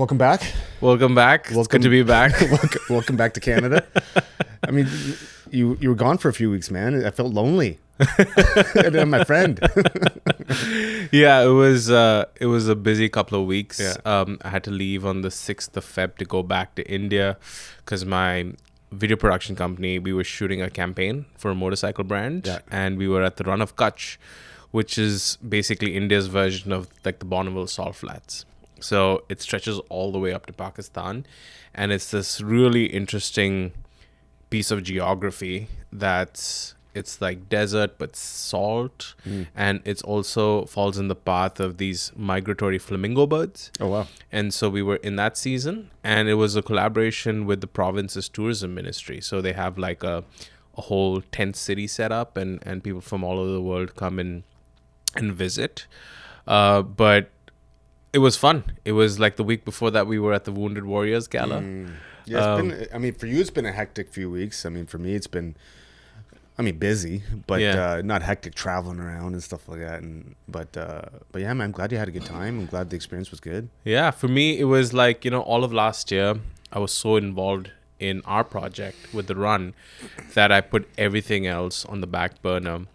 Welcome back. Welcome back. It's good to be back. welcome back to Canada. I mean, you were gone for a few weeks, man. I felt lonely. And then my friend. Yeah, it was a busy couple of weeks. Yeah. I had to leave on the 6th of Feb to go back to India because my video production company, we were shooting a campaign for a motorcycle brand. Yeah. And we were at the Run of Kutch, which is basically India's version of like the Bonneville Salt Flats. So it stretches all the way up to Pakistan, and it's this really interesting piece of geography that's it's like desert but salt, and it's also falls in the path of these migratory flamingo birds. Oh, wow. And so we were in that season, and it was a collaboration with the province's tourism ministry. So they have like a whole tent city set up, and people from all over the world come in and visit. But it was fun. It was like the week before that we were at the Wounded Warriors Gala. Yeah, for you, it's been a hectic few weeks. I mean, for me, it's been, busy, but not hectic traveling around and stuff like that. But yeah, man, I'm glad you had a good time. I'm glad the experience was good. Yeah, for me, it was like, all of last year, I was so involved in our project with the run that I put everything else on the back burner.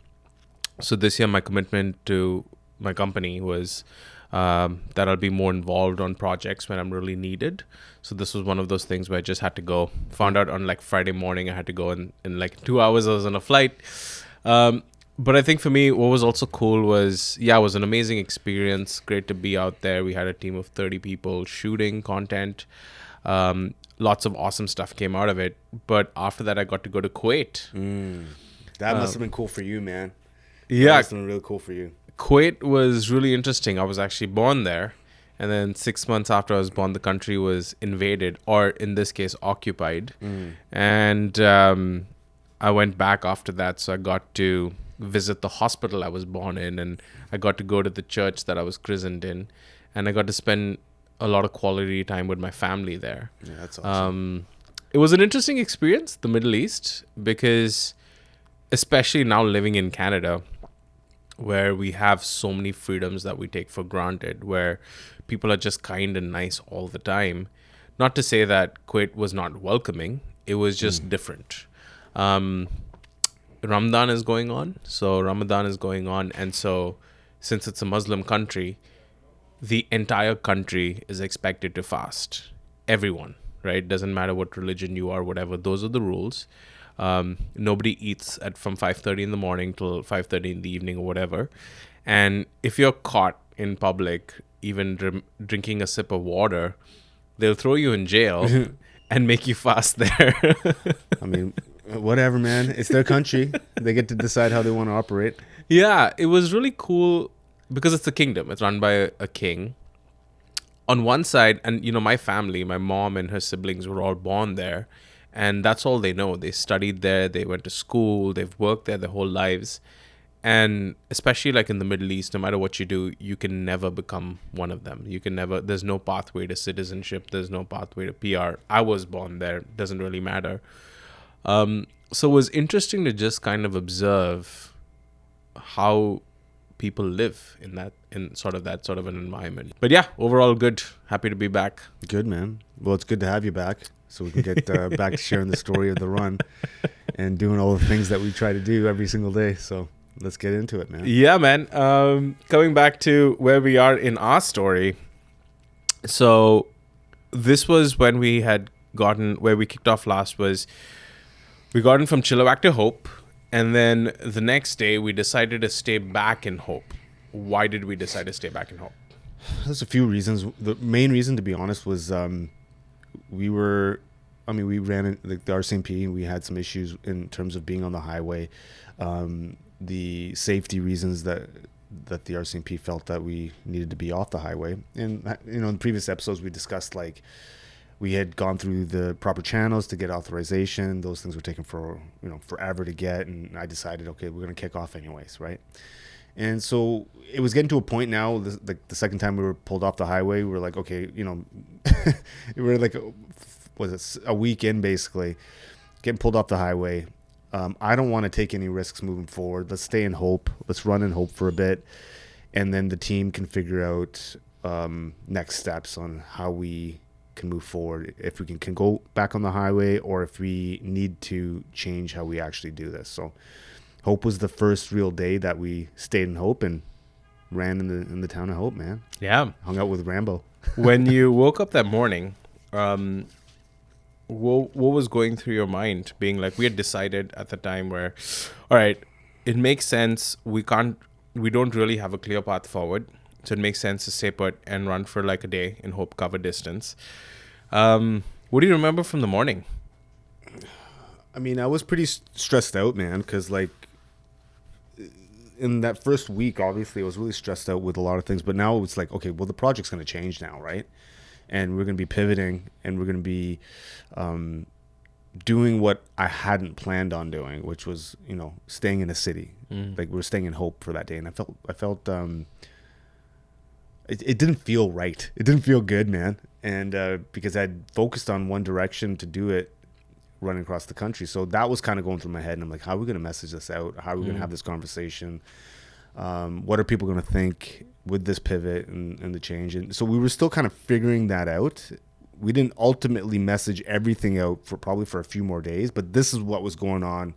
So this year, my commitment to my company was that I'll be more involved on projects when I'm really needed. So this was one of those things where I just had to go. Found out on like Friday morning I had to go, and in like 2 hours I was on a flight. But I think for me, what was also cool was, it was an amazing experience. Great to be out there. We had a team of 30 people shooting content. Lots of awesome stuff came out of it. But after that, I got to go to Kuwait. That must have been cool for you, man. Yeah. That must have been really cool for you. Kuwait was really interesting. I was actually born there. And then 6 months after I was born, the country was invaded, or in this case, occupied. And I went back after that. So I got to visit the hospital I was born in. And I got to go to the church that I was christened in. And I got to spend a lot of quality time with my family there. Yeah, that's awesome. It was an interesting experience, the Middle East, because especially now living in Canada, where we have so many freedoms that we take for granted, where people are just kind and nice all the time. Not to say that Kuwait was not welcoming, it was just different. Ramadan is going on, and so since it's a Muslim country, the entire country is expected to fast. Everyone, right? Doesn't matter what religion you are, whatever, those are the rules. Nobody eats from 5:30 in the morning till 5:30 in the evening or whatever. And if you're caught in public, even drinking a sip of water, they'll throw you in jail and make you fast there. I mean, whatever, man. It's their country. They get to decide how they want to operate. Yeah, it was really cool because it's a kingdom. It's run by a king. On one side, and my family, my mom and her siblings were all born there. And that's all they know. They studied there. They went to school. They've worked there their whole lives. And especially like in the Middle East, no matter what you do, you can never become one of them. There's no pathway to citizenship. There's no pathway to PR. I was born there. Doesn't really matter. So it was interesting to just kind of observe how people live in sort of an environment. But yeah, overall good. Happy to be back. Good, man. Well, it's good to have you back, so we can get back to sharing the story of the run and doing all the things that we try to do every single day. So let's get into it, man. Yeah, man. Coming back to where we are in our story. So this was when we had where we kicked off last was we got in from Chilliwack to Hope. And then the next day we decided to stay back in Hope. Why did we decide to stay back in Hope? There's a few reasons. The main reason, to be honest, was we ran in the RCMP. We had some issues in terms of being on the highway. The safety reasons that the RCMP felt that we needed to be off the highway. And, in previous episodes, we discussed, like, we had gone through the proper channels to get authorization. Those things were taking forever to get. And I decided, okay, we're going to kick off anyways, right? And so it was getting to a point now, the second time we were pulled off the highway, we were like, okay, we were like, a week in basically, getting pulled off the highway. I don't want to take any risks moving forward. Let's stay in Hope. Let's run in Hope for a bit. And then the team can figure out next steps on how we can move forward, if we can go back on the highway, or if we need to change how we actually do this. So Hope was the first real day that we stayed in Hope and ran in the town of Hope, man. Yeah. Hung out with Rambo. When you woke up that morning, what was going through your mind? Being like, we had decided at the time where, all right, it makes sense. We don't really have a clear path forward. So it makes sense to stay put and run for like a day in Hope cover distance. What do you remember from the morning? I mean, I was pretty stressed out, man, because like in that first week, obviously, I was really stressed out with a lot of things. But now it's like, okay, well, the project's going to change now, right? And we're going to be pivoting, and we're going to be doing what I hadn't planned on doing, which was, you know, staying in a city. Like we were staying in Hope for that day, and I felt it didn't feel right. It didn't feel good, man. And because I'd focused on one direction to do it, running across the country. So that was kind of going through my head. And I'm like, how are we going to message this out? How are we going to have this conversation? What are people going to think with this pivot and the change? And so we were still kind of figuring that out. We didn't ultimately message everything out for a few more days, but this is what was going on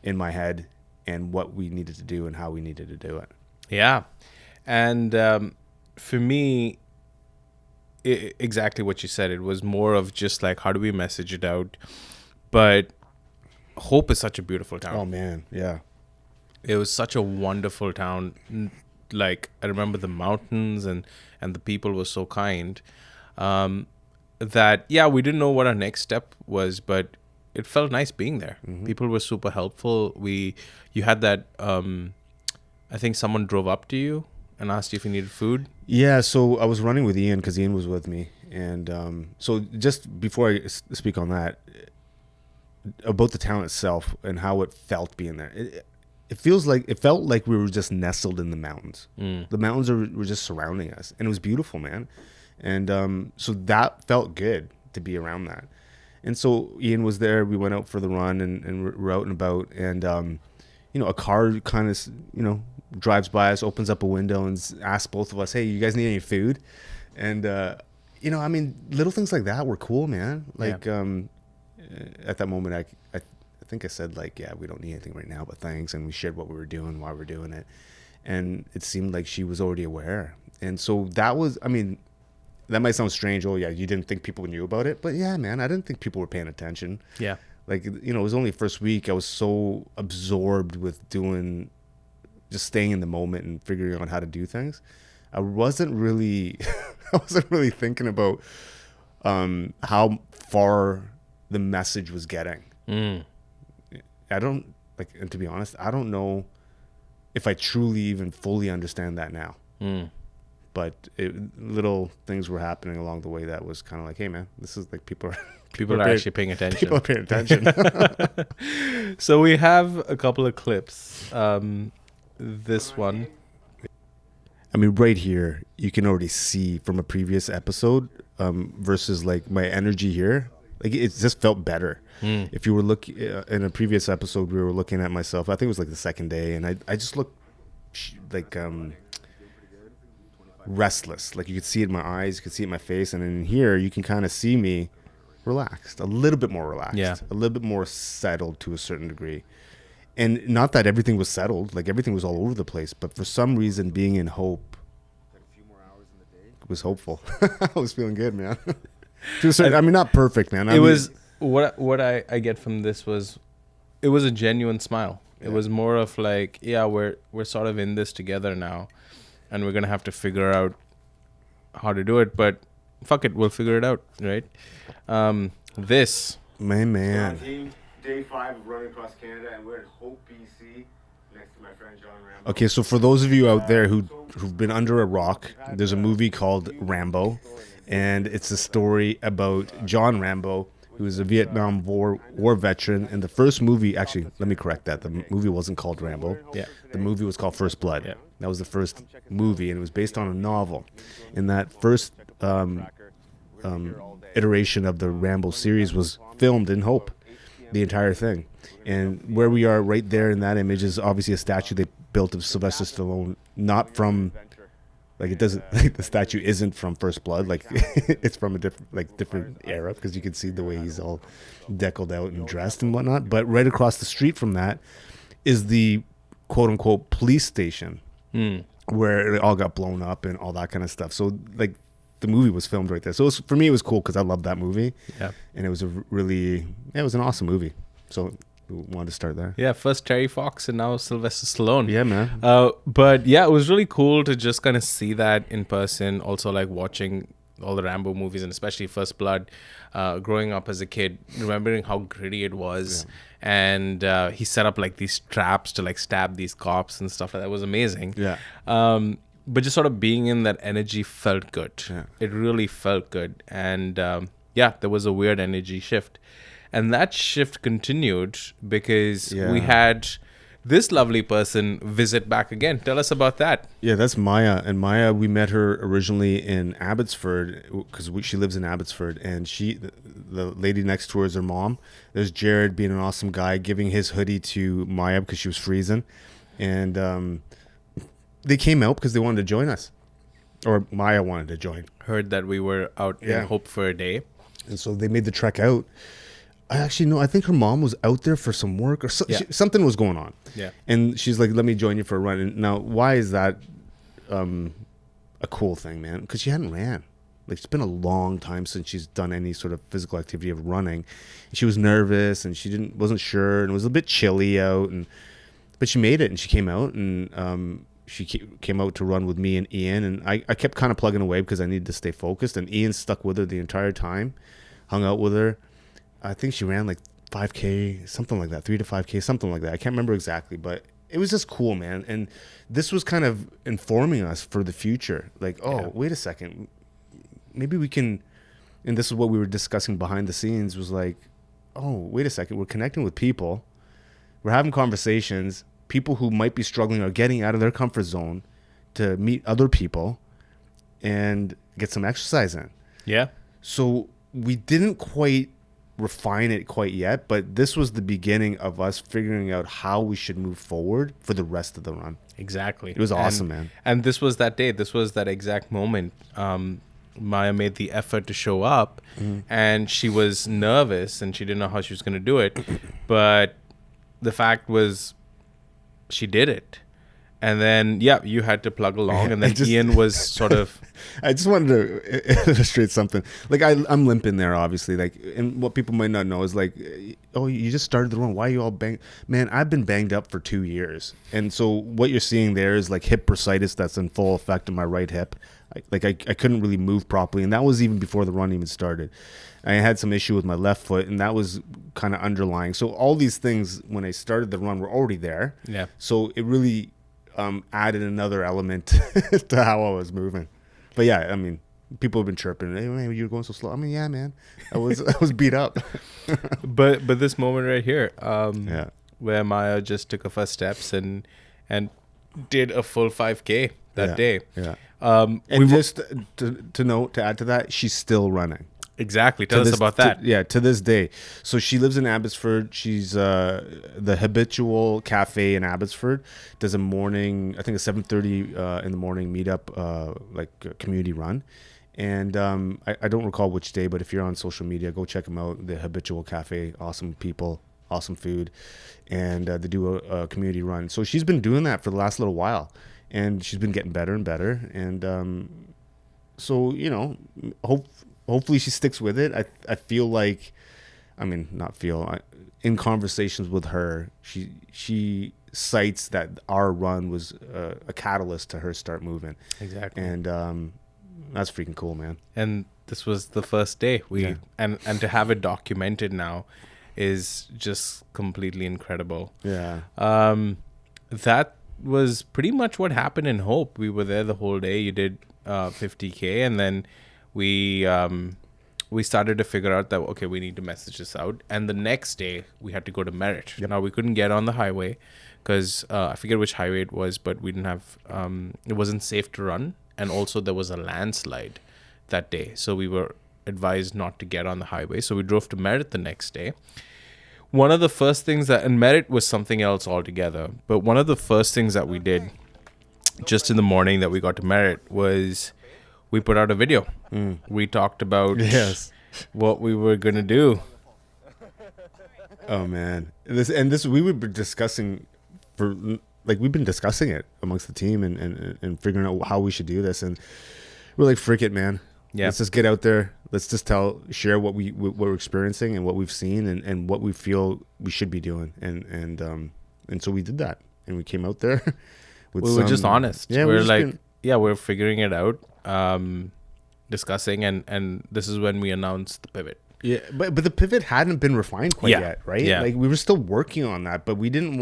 in my head and what we needed to do and how we needed to do it. Yeah. And for me, exactly what you said. It was more of just like, how do we message it out? But Hope is such a beautiful town. Oh, man. Yeah. It was such a wonderful town. Like, I remember the mountains and the people were so kind. That, yeah, we didn't know what our next step was, but it felt nice being there. People were super helpful. You had that, I think someone drove up to you and asked you if you needed food. Yeah, so I was running with Ian because Ian was with me. And so just before I speak on that, about the town itself and how it felt being there. It felt like we were just nestled in the mountains. The mountains were just surrounding us, and it was beautiful, man. And so that felt good to be around that. And so Ian was there. We went out for the run and we're out and about. And you know, a car kind of, you know, drives by us, opens up a window, and asks both of us, "Hey, you guys need any food?" And you know, I mean, little things like that were cool, man. Like at that moment, I think I said like, "Yeah, we don't need anything right now, but thanks." And we shared what we were doing, why we're doing it, and it seemed like she was already aware. And so that was, I mean, that might sound strange. Oh yeah, you didn't think people knew about it, but yeah, man, I didn't think people were paying attention. Yeah, like, you know, it was only the first week. I was so absorbed with just staying in the moment and figuring out how to do things. I wasn't really thinking about how far the message was getting. I don't like, and to be honest, I don't know if I truly even fully understand that now. But little things were happening along the way that was kind of like, hey man, this is like people are actually paying attention. People are paying attention. So we have a couple of clips. This one. I mean, right here, you can already see from a previous episode versus like my energy here. Like, it just felt better. If you were looking in a previous episode, we were looking at myself. I think it was like the second day, and I just looked like restless. Like, you could see it in my eyes, you could see it in my face, and in here, you can kind of see me relaxed, a little bit more relaxed, a little bit more settled to a certain degree. And not that everything was settled, like everything was all over the place, but for some reason, being in Hope was hopeful. I was feeling good, man. To a certain, I mean, not perfect, man. It was what I get from this was, it was a genuine smile. It was more of like, yeah, we're sort of in this together now, and we're gonna have to figure out how to do it. But fuck it, we'll figure it out, right? This my man. Day 5 of running across Canada, and we're in Hope, BC, next to my friend John Rambo. Okay, so for those of you out there who've been under a rock, there's a movie called Rambo, and it's a story about John Rambo, who is a Vietnam War veteran. And the first movie, actually, let me correct that. The movie wasn't called Rambo. Yeah. The movie was called First Blood. Yeah. That was the first movie, and it was based on a novel. In that first iteration of the Rambo series was filmed in Hope. The entire thing. And where we are right there in that image is obviously a statue they built of Sylvester Stallone, not from Like it doesn't, like the statue isn't from First Blood. Like it's from a different era, because you can see the way he's all deckled out and dressed and whatnot. But right across the street from that is the quote unquote police station where it all got blown up and all that kind of stuff. So like the movie was filmed right there. So for me, it was cool because I loved that movie. Yeah. And it was it was an awesome movie. So we wanted to start there. Yeah, first Terry Fox and now Sylvester Stallone. Yeah, man. But yeah, it was really cool to just kind of see that in person. Also, like watching all the Rambo movies and especially First Blood, growing up as a kid, remembering how gritty it was. Yeah. And he set up like these traps to like stab these cops and stuff like that. It was amazing. Yeah. But just sort of being in that energy felt good. Yeah. It really felt good. And yeah, there was a weird energy shift. And that shift continued because we had this lovely person visit back again. Tell us about that. Yeah, that's Maya. And Maya, we met her originally in Abbotsford because she lives in Abbotsford. And the lady next to her is her mom. There's Jared being an awesome guy, giving his hoodie to Maya because she was freezing. And they came out because they wanted to join us. Or Maya wanted to join. Heard that we were out in Hope for a day. And so they made the trek out. I think her mom was out there for some work or something was going on. Yeah. And she's like, let me join you for a run. And now, why is that a cool thing, man? Because she hadn't ran. Like, it's been a long time since she's done any sort of physical activity of running. She was nervous and she wasn't sure, and it was a bit chilly out. But she made it, and she came out, and she came out to run with me and Ian. And I kept kind of plugging away because I needed to stay focused. And Ian stuck with her the entire time, hung out with her. I think she ran like 5K, something like that, 3 to 5K, something like that. I can't remember exactly, but it was just cool, man. And this was kind of informing us for the future. Like, wait a second, maybe we can, and this is what we were discussing behind the scenes, was like, oh, wait a second, we're connecting with people. We're having conversations, people who might be struggling or getting out of their comfort zone to meet other people and get some exercise in. Yeah. So we didn't quite refine it quite yet, but this was the beginning of us figuring out how we should move forward for the rest of the run. Exactly. It was awesome, man. And this was that day. This was that exact moment. Maya made the effort to show up, and she was nervous and she didn't know how she was going to do it. But the fact was, she did it. And then, you had to plug along. And then Ian was sort of... I just wanted to illustrate something. Like, I'm limping there, obviously. Like, and what people might not know is like, oh, you just started the run. Why are you all banged? Man, I've been banged up for 2 years. And so what you're seeing there is like hip bursitis that's in full effect in my right hip. I couldn't really move properly. And that was even before the run even started. I had some issue with my left foot, and that was kind of underlying. So all these things, when I started the run, were already there. Yeah. So it really... added another element to how I was moving. But yeah, I mean, people have been chirping, hey man, you're going so slow. I mean, yeah, man, I was beat up. but this moment right here, where Maya just took her first steps and did a full 5K that day. Yeah. And just to add to that, she's still running. Exactly. Tell us about that. To this day. So she lives in Abbotsford. She's the Habitual Cafe in Abbotsford. Does a morning, I think a 7:30 in the morning meetup, like a community run. And I don't recall which day, but if you're on social media, go check them out. The Habitual Cafe, awesome people, awesome food, and they do a community run. So she's been doing that for the last little while, and she's been getting better and better. And so hopefully she sticks with it. I feel like, in conversations with her, she cites that our run was a catalyst to her start moving. Exactly. And that's freaking cool, man. And this was the first day and to have it documented now is just completely incredible. Yeah. That was pretty much what happened in Hope. We were there the whole day. You did 50K, and then we started to figure out that, okay, we need to message this out. And the next day, we had to go to Merritt. Yep. Now, we couldn't get on the highway because I forget which highway it was, but we didn't have, it wasn't safe to run. And also, there was a landslide that day. So we were advised not to get on the highway. So we drove to Merritt the next day. One of the first things and Merritt was something else altogether, but one of the first things that we did just in the morning that we got to Merritt was we put out a video. We talked about what we were going to do. Oh man, this we were discussing we've been discussing it amongst the team and figuring out how we should do this, and we're like, frick it, man. Yeah. Let's just get out there. Let's just share what we're experiencing and what we've seen and what we feel we should be doing, and so we did that, and we came out there. We were just honest. Yeah, we're figuring it out, discussing, and this is when we announced the pivot. Yeah, but the pivot hadn't been refined quite yet, right? Yeah. Like we were still working on that, but I didn't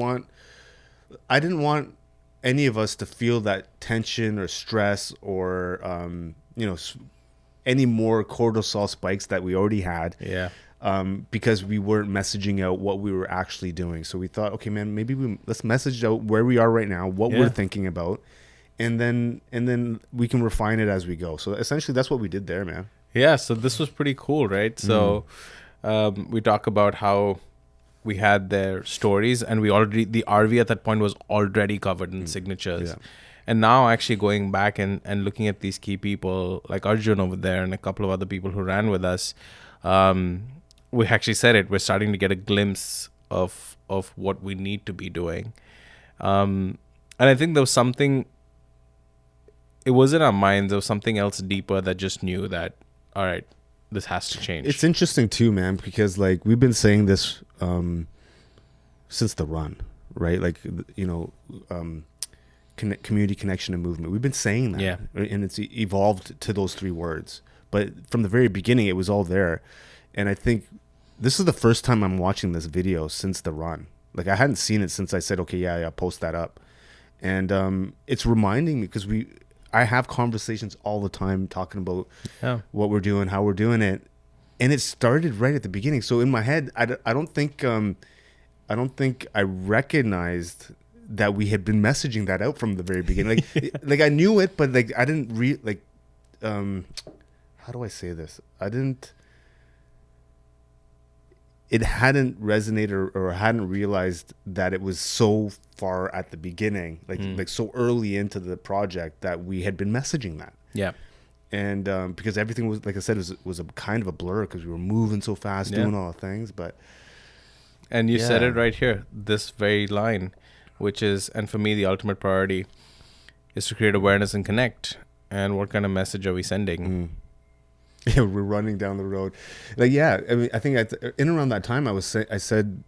want any of us to feel that tension or stress or any more cortisol spikes that we already had. Yeah. Because we weren't messaging out what we were actually doing. So we thought, okay, man, maybe let's message out where we are right now, what we're thinking about, and then we can refine it as we go. So essentially that's what we did there, man. Yeah, so this was pretty cool, right? So we talk about how we had their stories, and the RV at that point was already covered in signatures. Yeah. And now actually going back and looking at these key people like Arjun over there and a couple of other people who ran with us, we actually said it. We're starting to get a glimpse of what we need to be doing. And I think there was something, it was in our minds, there was something else deeper that just knew that, all right, this has to change. It's interesting too, man, because like we've been saying this since the run, right? Like, community connection and movement. We've been saying that, yeah, and it's evolved to those three words. But from the very beginning, it was all there. And I think this is the first time I'm watching this video since the run. Like I hadn't seen it since I said, okay, yeah, post that up. And it's reminding me because I have conversations all the time talking about what we're doing, how we're doing it, and it started right at the beginning. So in my head, I don't think I recognized that we had been messaging that out from the very beginning. Like I knew it, but like I didn't how do I say this? It hadn't resonated or hadn't realized that it was so far at the beginning, like so early into the project that we had been messaging that. Yeah. And because everything was, like I said, was a kind of a blur because we were moving so fast, doing all the things. And you said it right here, this very line, which is, and for me, the ultimate priority is to create awareness and connect. And what kind of message are we sending? Yeah, we're running down the road. Like, yeah, I mean, I think in around that time, I said,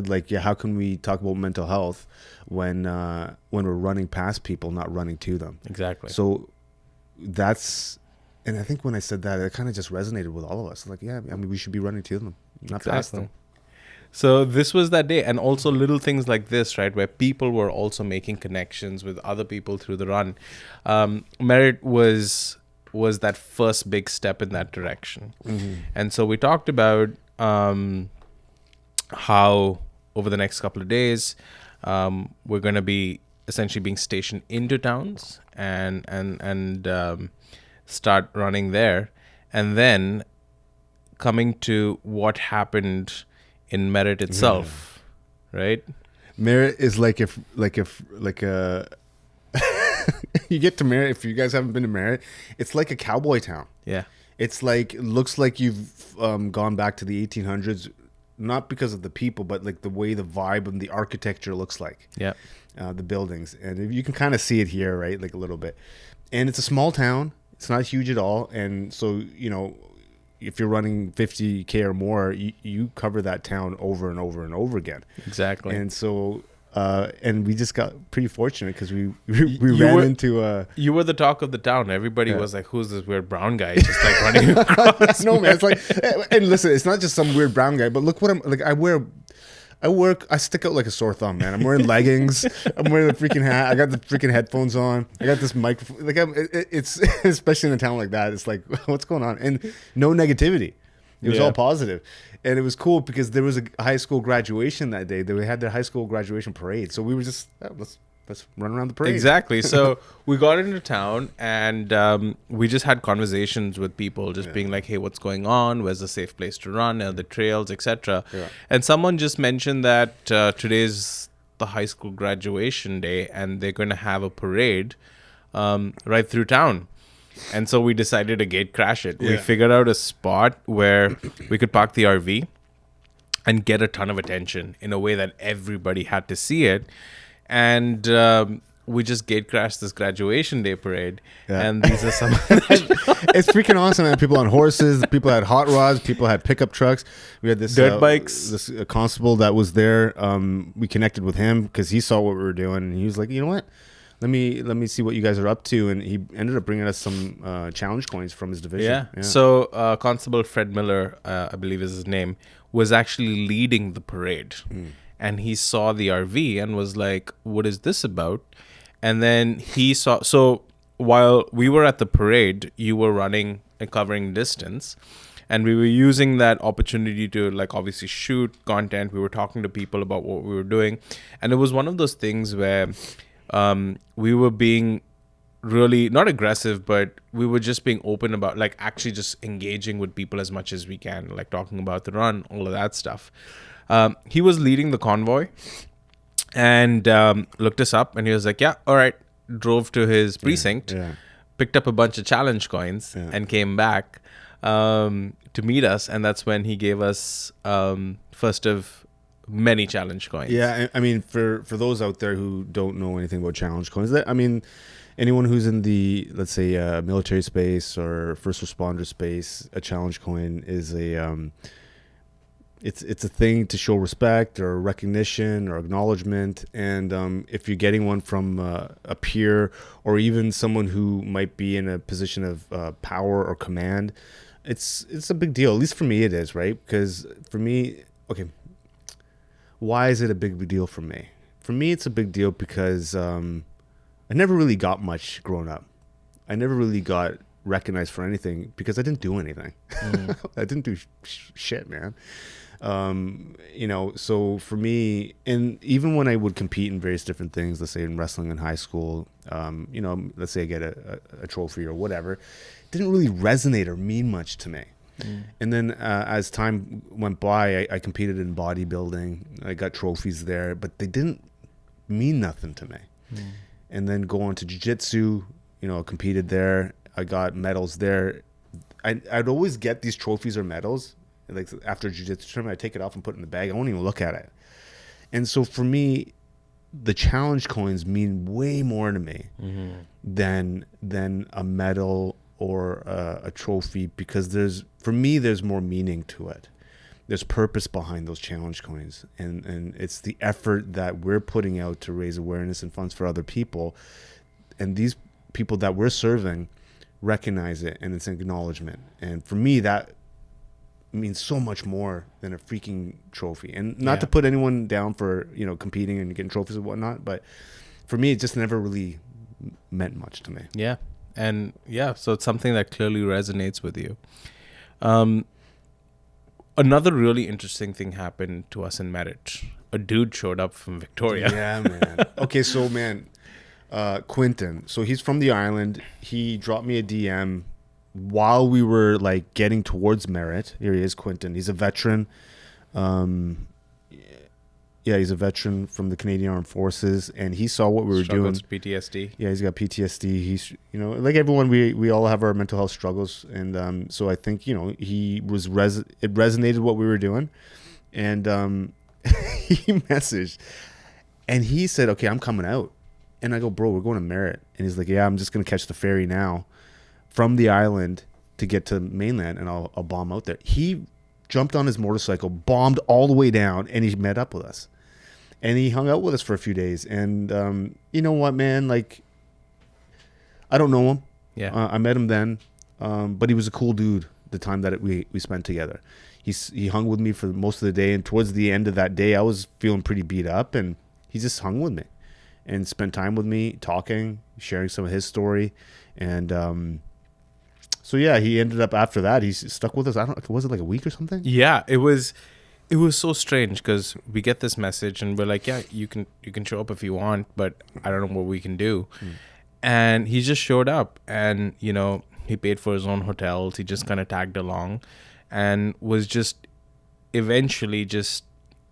like, yeah, how can we talk about mental health when we're running past people, not running to them? Exactly. So and I think when I said that, it kind of just resonated with all of us. Like, yeah, I mean, we should be running to them, not past them. So this was that day. And also little things like this, right, where people were also making connections with other people through the run. Merritt was that first big step in that direction. Mm-hmm. And so we talked about how over the next couple of days, we're going to be essentially being stationed into towns and start running there. And then coming to what happened in Merritt itself, right? Merritt is like a you get to Merritt, if you guys haven't been to Merritt, it's like a cowboy town. Yeah. It's like, it looks like you've gone back to the 1800s, not because of the people, but like the way the vibe and the architecture looks like. Yeah. The buildings. And you can kind of see it here, right? Like a little bit. And it's a small town. It's not huge at all. And so, if you're running 50K or more, you cover that town over and over and over again. Exactly. And so, and we just got pretty fortunate because we ran into you were the talk of the town. Everybody was like, who's this weird brown guy just like running across? No, man. It's like, and listen, it's not just some weird brown guy, but look what I'm like. I stick out like a sore thumb, man. I'm wearing leggings. I'm wearing a freaking hat. I got the freaking headphones on. I got this microphone. Like, it's especially in a town like that. It's like, what's going on? And no negativity. It was all positive. And it was cool because there was a high school graduation that day. They had their high school graduation parade. So we were just, let's run around the parade. Exactly. So we got into town and we just had conversations with people, just being like, hey, what's going on? Where's a safe place to run? Are the trails, etc. Yeah. And someone just mentioned that today's the high school graduation day, and they're going to have a parade right through town. And so we decided to gate crash it. We figured out a spot where we could park the RV and get a ton of attention in a way that everybody had to see it. And we just gate crashed this graduation day parade. And these are some... It's freaking awesome, man. People on horses, people had hot rods, people had pickup trucks. We had this dirt bikes. This constable that was there. We connected with him because he saw what we were doing, and he was like, you know what? Let me see what you guys are up to. And he ended up bringing us some challenge coins from his division. Yeah. So Constable Fred Miller, I believe is his name, was actually leading the parade. And he saw the RV and was like, what is this about? And then he saw... So while we were at the parade, you were running and covering distance. And we were using that opportunity to, like, obviously shoot content. We were talking to people about what we were doing. And it was one of those things where... we were being really not aggressive, but we were just being open about, like, actually just engaging with people as much as we can, like talking about the run, all of that stuff. He was leading the convoy and looked us up, and he was like, yeah, all right. Drove to his precinct, picked up a bunch of challenge coins and came back to meet us. And that's when he gave us first of many challenge coins. Yeah, I mean, for those out there who don't know anything about challenge coins, that, I mean, anyone who's in the, let's say, military space or first responder space, a challenge coin is a it's a thing to show respect or recognition or acknowledgement. And if you're getting one from a peer or even someone who might be in a position of power or command, it's a big deal. At least for me, it is, right? Because for me, okay. Why is it a big deal for me? For me, it's a big deal because I never really got much growing up. I never really got recognized for anything because I didn't do anything. I didn't do shit, man. You know, so for me, and even when I would compete in various different things, let's say in wrestling in high school, you know, let's say I get a trophy or whatever, it didn't really resonate or mean much to me. And then as time went by, I competed in bodybuilding. I got trophies there, but they didn't mean nothing to me. And then go on to jiu-jitsu, you know, competed there. I got medals there. I'd always get these trophies or medals. Like after a jiu-jitsu tournament, I take it off and put it in the bag. I won't even look at it. And so for me, the challenge coins mean way more to me than a medal or a trophy, because there's more meaning to it. There's purpose behind those challenge coins, and it's the effort that we're putting out to raise awareness and funds for other people, and these people that we're serving recognize it, and it's an acknowledgement. And for me, that means so much more than a freaking trophy. And not to put anyone down for, you know, competing and getting trophies and whatnot, but for me, it just never really meant much to me. Yeah. And yeah, so it's something that clearly resonates with you. Another really interesting thing happened to us in Merritt. A dude showed up from Victoria. Yeah, man. Okay, so, man, Quinton. So he's from the island. He dropped me a DM while we were, like, getting towards Merritt. Here he is, Quinton. He's a veteran. Yeah, he's a veteran from the Canadian Armed Forces, and he saw what we were doing. PTSD. Yeah, he's got PTSD. He's, you know, like everyone, we all have our mental health struggles, and so I think, you know, it resonated what we were doing, and he messaged, and he said, "Okay, I'm coming out," and I go, "Bro, we're going to Merritt," and he's like, "Yeah, I'm just gonna catch the ferry now from the island to get to mainland, and I'll bomb out there." He jumped on his motorcycle, bombed all the way down, and he met up with us. And he hung out with us for a few days. And you know what, man? Like, I don't know him. Yeah. I met him then. But he was a cool dude the time that we spent together. He hung with me for most of the day. And towards the end of that day, I was feeling pretty beat up. And he just hung with me and spent time with me, talking, sharing some of his story. And so, yeah, he ended up after that. He's stuck with us. Was it like a week or something? Yeah, it was so strange because we get this message and we're like, yeah, you can show up if you want, but I don't know what we can do. And he just showed up, and, you know, he paid for his own hotels. He just kind of tagged along and was just eventually just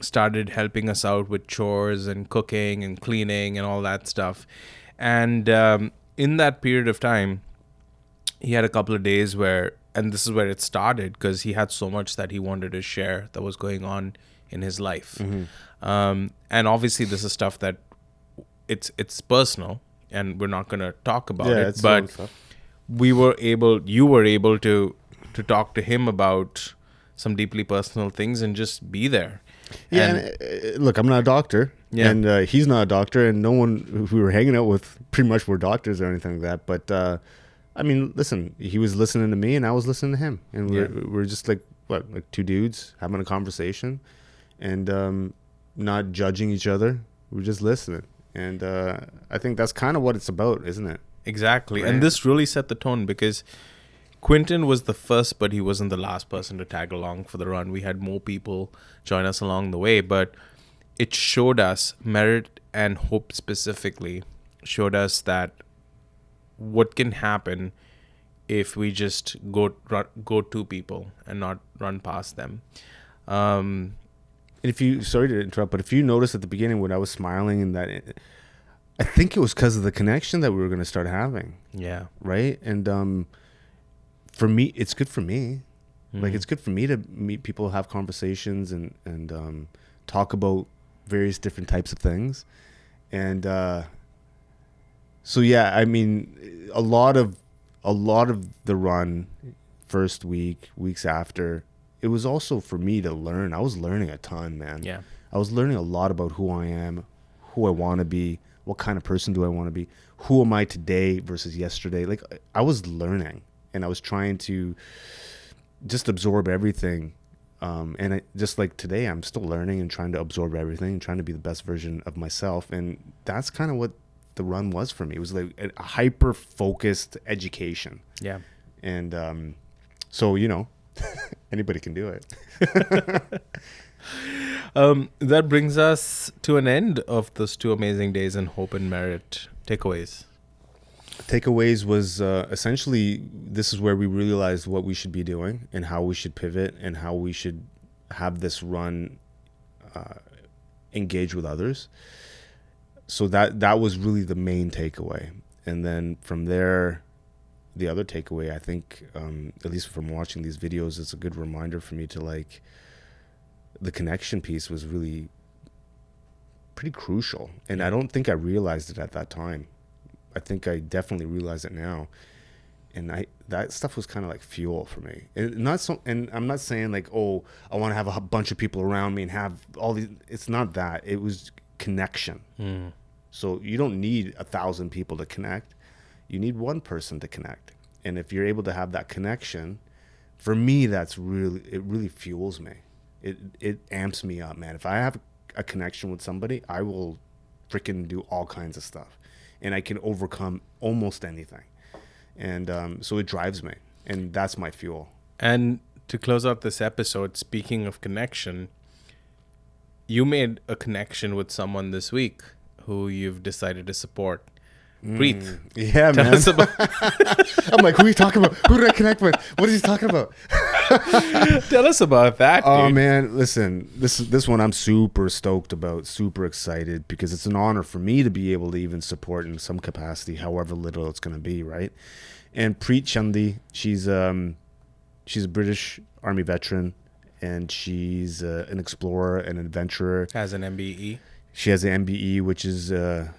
started helping us out with chores and cooking and cleaning and all that stuff. And in that period of time, he had a couple of days where, and this is where it started, because he had so much that he wanted to share that was going on in his life. And obviously this is stuff that it's personal and we're not going to talk about it, but you were able to talk to him about some deeply personal things and just be there. Yeah, and look, I'm not a doctor, and he's not a doctor, and no one who we were hanging out with pretty much were doctors or anything like that. But I mean, listen, he was listening to me, and I was listening to him, and we're just like two dudes having a conversation, and not judging each other. We're just listening, and I think that's kind of what it's about, isn't it? Exactly, Right. and this really set the tone, because Quinton was the first, but he wasn't the last person to tag along for the run. We had more people join us along the way, but it showed us, Merritt and Hope specifically, showed us that what can happen if we just go to people and not run past them. And sorry to interrupt, but if you noticed at the beginning when I was smiling and that, I think it was because of the connection that we were going to start having. Yeah. Right. And for me, it's good for me. Like, it's good for me to meet people, have conversations, and talk about various different types of things. And so yeah, I mean, a lot of the run, first weeks after, it was also for me to learn. I was learning a ton, man. Yeah. I was learning a lot about who I am, who I want to be, what kind of person do I want to be, who am I today versus yesterday. Like, I was learning, and I was trying to just absorb everything. And just like today, I'm still learning and trying to absorb everything and trying to be the best version of myself. And that's kind of what the run was for me. It was like a hyper-focused education. Yeah. And so, anybody can do it. That brings us to an end of those 2 amazing days in Hope and Merritt. Takeaways Was essentially, this is where we realized what we should be doing and how we should pivot and how we should have this run engage with others. So that was really the main takeaway. And then from there, the other takeaway, I think, at least from watching these videos, it's a good reminder for me to, like, the connection piece was really pretty crucial. And I don't think I realized it at that time. I think I definitely realize it now, and that stuff was kind of like fuel for me. And I'm not saying like, oh, I want to have a bunch of people around me and have all these. It's not that. It was connection. So you don't need 1,000 people to connect. You need one person to connect. And if you're able to have that connection, for me, it really fuels me. It amps me up, man. If I have a connection with somebody, I will freaking do all kinds of stuff. And I can overcome almost anything. And so it drives me. And that's my fuel. And to close out this episode, speaking of connection, you made a connection with someone this week who you've decided to support. Preet. Yeah, Tell man. us about I'm like, who are you talking about? Who did I connect with? What is he talking about? Tell us about that, Oh, dude. man, listen, this one I'm super stoked about, super excited, because it's an honor for me to be able to even support in some capacity, however little it's going to be, right? And Preet Chandi, she's a British Army veteran, and she's an explorer and adventurer. Has an MBE. She has an MBE, which is the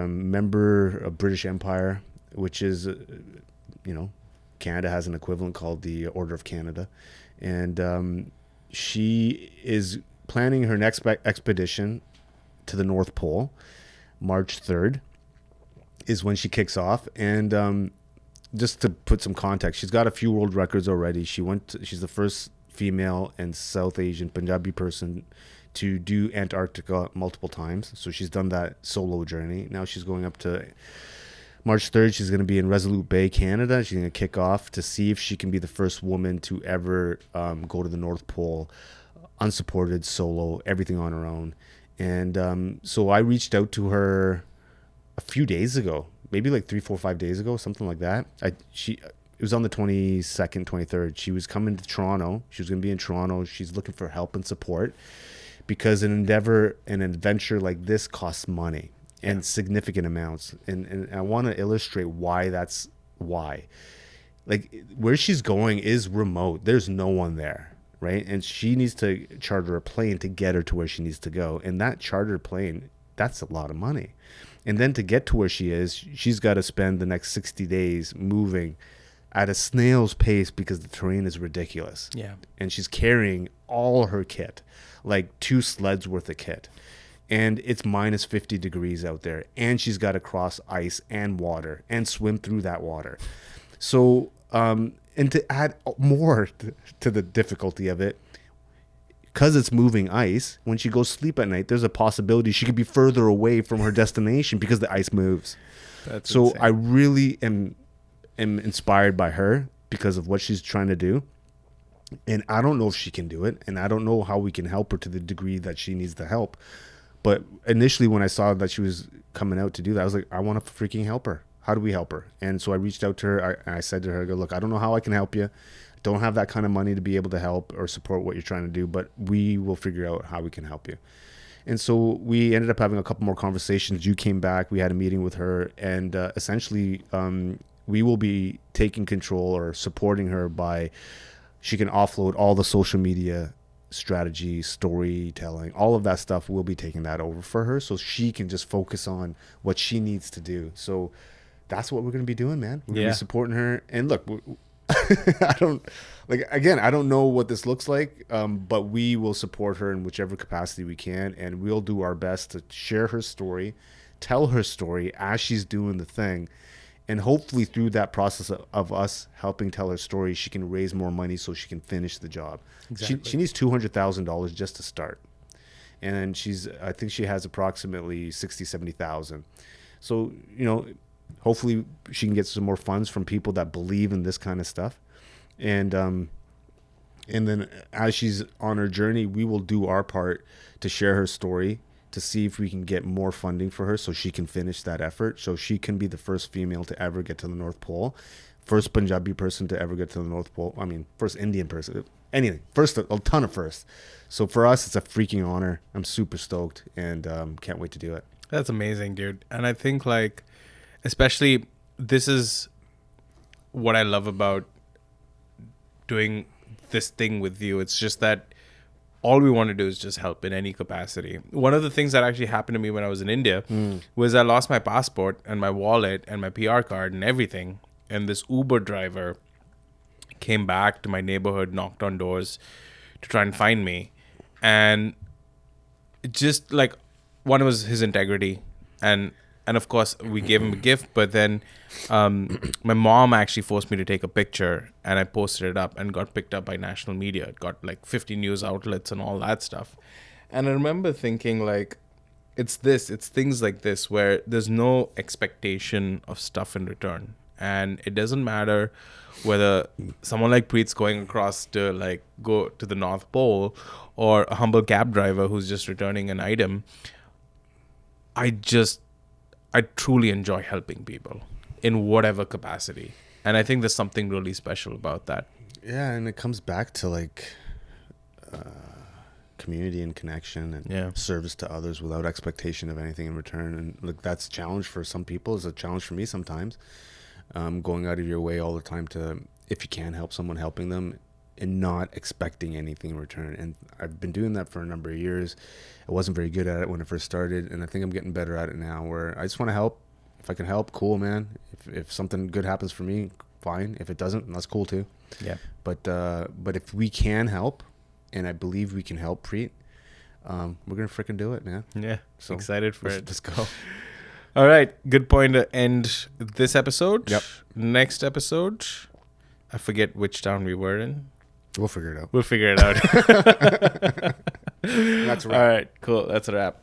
member of British Empire, which is, Canada has an equivalent called the Order of Canada. And she is planning her next expedition to the North Pole. March 3rd is when she kicks off. And just to put some context, she's got a few world records already. She's the first female and South Asian Punjabi person to do Antarctica multiple times. So she's done that solo journey. Now she's going up to March 3rd. She's going to be in Resolute Bay, Canada. She's going to kick off to see if she can be the first woman to ever go to the North Pole, unsupported, solo, everything on her own. And so I reached out to her a few days ago, maybe like 3, 4, 5 days ago, something like that. it was on the 22nd, 23rd. She was coming to Toronto. She was going to be in Toronto. She's looking for help and support because an adventure like this costs money and significant amounts. And I want to illustrate why that's why. Like, where she's going is remote. There's no one there, right? And she needs to charter a plane to get her to where she needs to go. And that chartered plane, that's a lot of money. And then to get to where she is, she's got to spend the next 60 days moving at a snail's pace because the terrain is ridiculous. Yeah. And she's carrying all her kit, like 2 sleds worth of kit. And it's minus 50 degrees out there. And she's got to cross ice and water and swim through that water. So, and to add more to the difficulty of it, because it's moving ice, when she goes sleep at night, there's a possibility she could be further away from her destination because the ice moves. That's so insane. I really am inspired by her because of what she's trying to do. And I don't know if she can do it. And I don't know how we can help her to the degree that she needs the help. But initially when I saw that she was coming out to do that, I was like, I want to freaking help her. How do we help her? And so I reached out to her. I said to her, look, I don't know how I can help you. Don't have that kind of money to be able to help or support what you're trying to do, but we will figure out how we can help you. And so we ended up having a couple more conversations. You came back. We had a meeting with her. And essentially, we will be taking control or supporting her by she can offload all the social media strategy, storytelling, all of that stuff. We'll be taking that over for her so she can just focus on what she needs to do. So that's what we're going to be doing, man. We're going to be supporting her. And look, I don't know what this looks like, but we will support her in whichever capacity we can, and we'll do our best to share her story, tell her story as she's doing the thing, and hopefully through that process of us helping tell her story, she can raise more money so she can finish the job. Exactly. She needs $200,000 just to start, and I think she has approximately 70,000. So hopefully she can get some more funds from people that believe in this kind of stuff. And then as she's on her journey, we will do our part to share her story, to see if we can get more funding for her so she can finish that effort. So she can be the first female to ever get to the North Pole, first Punjabi person to ever get to the North Pole. I mean, first Indian person, anything, first, a ton of firsts. So for us, it's a freaking honor. I'm super stoked and can't wait to do it. That's amazing, dude. And I think especially this is what I love about doing this thing with you. It's just that all we want to do is just help in any capacity. One of the things that actually happened to me when I was in India was I lost my passport and my wallet and my PR card and everything. And this Uber driver came back to my neighborhood, knocked on doors to try and find me. And just one was his integrity, and of course we gave him a gift, but then my mom actually forced me to take a picture, and I posted it up and got picked up by national media. It got 50 news outlets and all that stuff. And I remember thinking it's things like this where there's no expectation of stuff in return. And it doesn't matter whether someone like Preet's going across to go to the North Pole or a humble cab driver who's just returning an item. I truly enjoy helping people in whatever capacity. And I think there's something really special about that. Yeah, and it comes back to community and connection and service to others without expectation of anything in return. And that's a challenge for some people. It's a challenge for me sometimes. Going out of your way all the time to, if you can help someone, helping them and not expecting anything in return. And I've been doing that for a number of years. I wasn't very good at it when I first started, and I think I'm getting better at it now, where I just want to help. If I can help, cool, man. If something good happens for me, fine. If it doesn't, that's cool too. Yeah. But if we can help, and I believe we can help Preet, we're gonna freaking do it, man. Yeah. So excited for it. Let's go. All right. Good point to end this episode. Yep. Next episode, I forget which town we were in. We'll figure it out. We'll figure it out. That's a wrap. All right. Cool. That's a wrap.